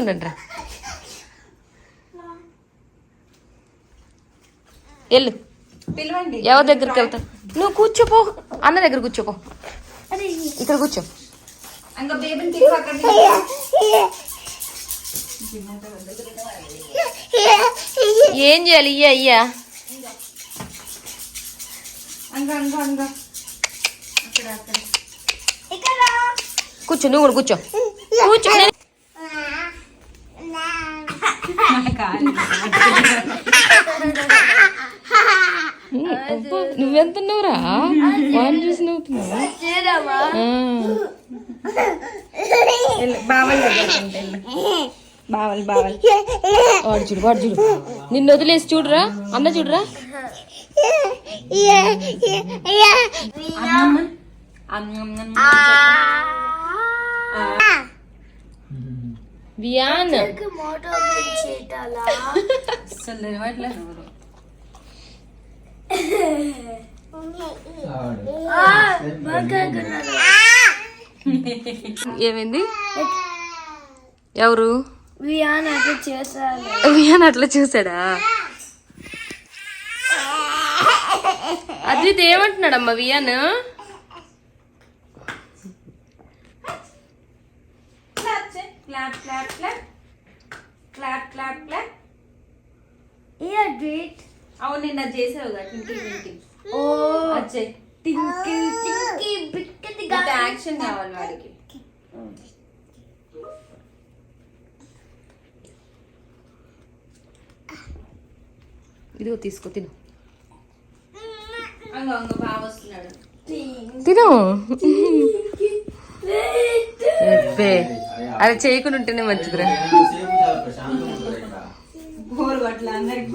ఉండండి రా. వెళ్ళు, పిలవండి. ఎవరి దగ్గరికి వెళ్తా? నువ్వు కూర్చోపో, అన్న దగ్గర కూర్చోపో. ఇక్కడ కూర్చో. ఇంకా బేబీని ఏం చేయాలి? అయ్యా కూర్చో, నువ్వు కూడా కూర్చో. కూర్చో. నువ్వెంత నువ్వురా వాడిని చూసి నవ్వుతున్నావా? బావల్ బావల్ వాడు చూడు, వాడు చూడు, నిన్ను వదిలేసి చూడురా. అన్న చూడురా. వియాన్ ఏమైంది? ఎవరు? వియాన్ అట్లా చేశాడు. వియాన్ అట్లా చూసాడా? అద్విత్ ఏమంటున్నాడమ్మా వియాన్? అవును నిన్న చేసావుగా ట్వింకిల్ ట్వింకిల్. ఓ వచ్చాయి టింకిల్ టింకిల్ బిక్కటి యాక్షన్ కావాలి వాడికి. ఇదిగో తీసుకో, తిను. బాగా వస్తున్నాడు, తిను. అది చేయకుండా ఉంటేనే మంచిదిరా. బోర్ పట్ల అందరికి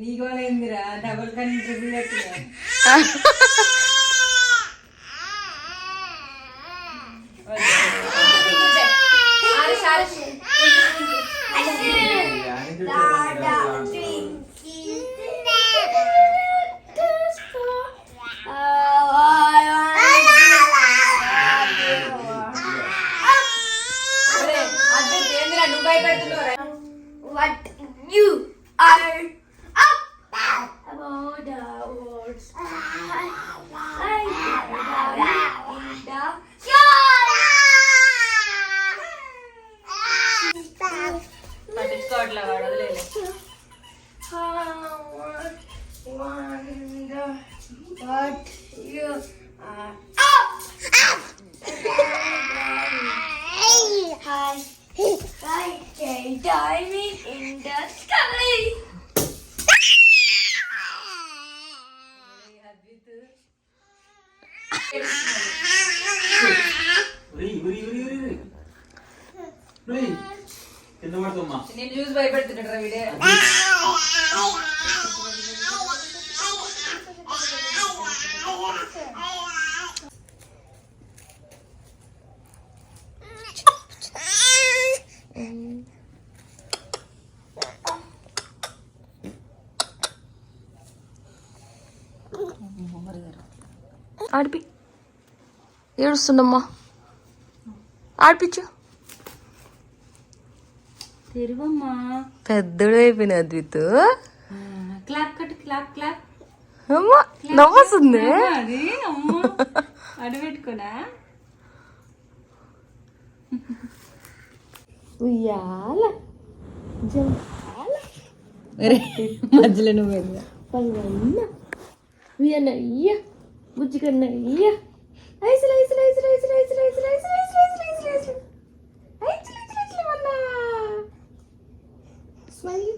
నీకోలేందిరా డబుల్ కన్ What you are up about the words పట్టించుకోవట్లే వాడు, వదిలేలే. what you are up. Hi. Like a diamond in the sky. నేను చూసి భయపెడుతున్నాడు వీడే. ఆడిపి, ఏడుస్తుందమ్మా, ఆడిపించు. తెరువమ్మా. పెద్దడు అయిపోయిన Advith. Clap cut, clap clap. అమ్మా నవ్వొస్తుంది. అది అమ్మ అడబెట్టుకోనా. ఉయ్యాల జంపాల మధ్యలో నువ్వు పల్వన్న ఉయ్యనయ్య బుజ్జికన్నయ్య ఐసులు ఐసులు ఐసులు ఐసులు ఐసులు ఐసులు ఐసులు ఐసులు ఐసులు ఐసులు ఐసులు ఐసులు ఐసులు ఐసులు వల్ల స్మైల్.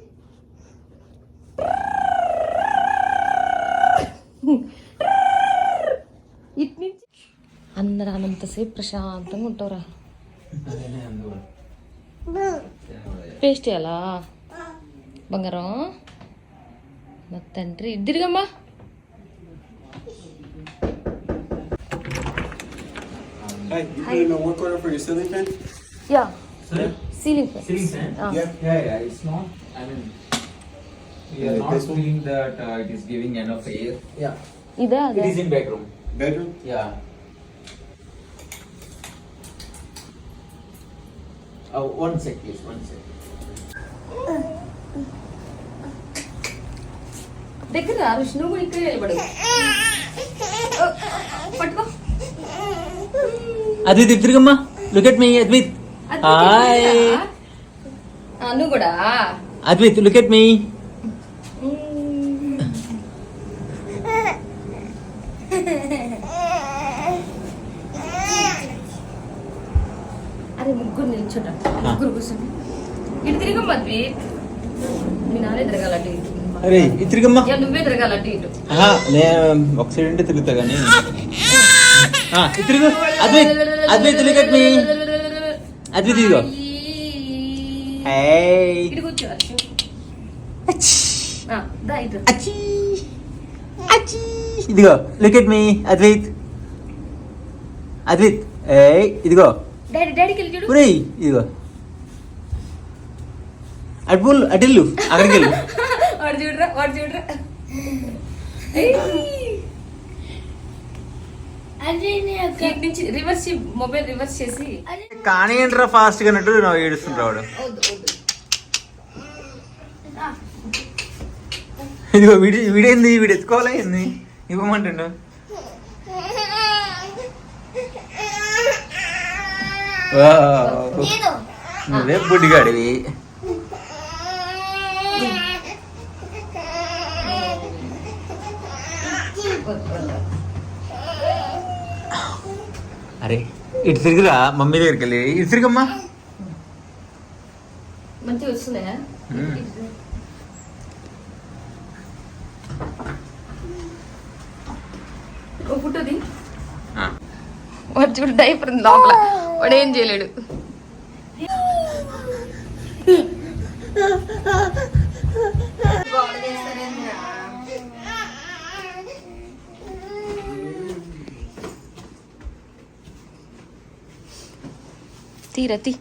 ఇటు నుంచి అన్న రానంతసేపు ప్రశాంతంగా ఉంటావురా. పేస్ట్ చేయాలా బంగారం? మా తండ్రి ఇద్దరిగమ్మా. Hi, you put in a work order for your ceiling fan? Yeah. Ceiling fan. Ceiling fan? Ah. Yeah, it's not. I mean, We are Like not this one? feeling that it is giving enough air. Yeah. ఇదే It అదే is in bedroom. Bedroom? Yeah. One sec, please. One sec. దగ్గర రా విష్ణు కూడా ఇక్కడ నిలబడు పట్టుకో Advait, తిరుగమ్మా. Look at me, Advait. Hi. నువ్వు కూడా Advait, look at me. అరే ముగ్గురు నిల్చోట ముగ్గురు కూర్చోండి ఇటు తిరిగి మద్వి మీ నానే తిరగాల అటు ఇటు అరే తిరుగమ్మా. ఇక నువ్వే తిరగాల అటు ఇటు నేను ఒక సైడ్ అంటే తిరుగుతా కానీ తిరుగు. Advait, Advait, look at me. Advait, ఇదిగో. Hey. ఇటు కూర్చో అర్షు. దా ఇటు అచ్చి అచ్చి ఇదిగో look at me Advait Advait ఏయ్ ఇదిగో డాడీకి వెళ్ళి చూడు ఒరేయ్ ఇదిగో అటిల్లు అక్కడికి వెళ్ళు వాడు చూడరా ఇటు నుంచి రివర్స్ మొబైల్ రివర్స్ చేసి కానీ ఏంట్రా ఫాస్ట్ గా అన్నట్టు నా ఏడుస్తుంటా వాడు. ఇదిగో వీడేంది వీడు ఎత్తుకోవాలా ఏంది ఇవ్వమంటుండు. నువ్వే బుడ్డిగాడివి. అరే ఇటు తిరిగిరా మమ్మీ దగ్గరికి వెళ్ళి ఇటు తిరిగమ్మా. మంచిగా వస్తున్నాయా ఓ పుట్టది వాడు చూడు డైపర్ లోపల వాడు ఏం చేయలేడు తీరతి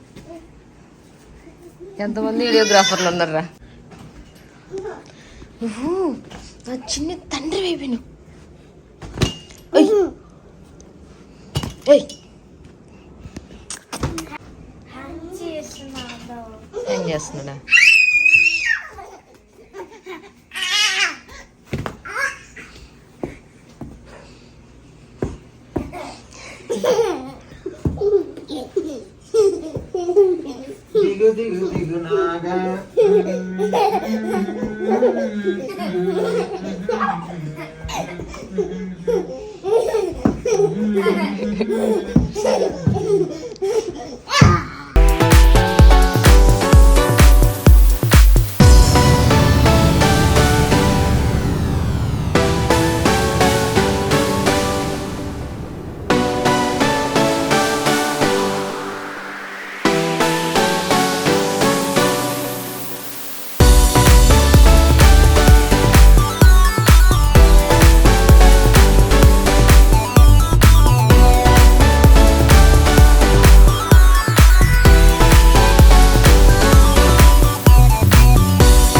ఎంతమంది వీడియోగ్రాఫర్లు ఉన్నారా నువ్వు నా చిన్న తండ్రి అయిపోయాను ఏం చేస్తున్నాడా దిగు దిగు దిగు నాగా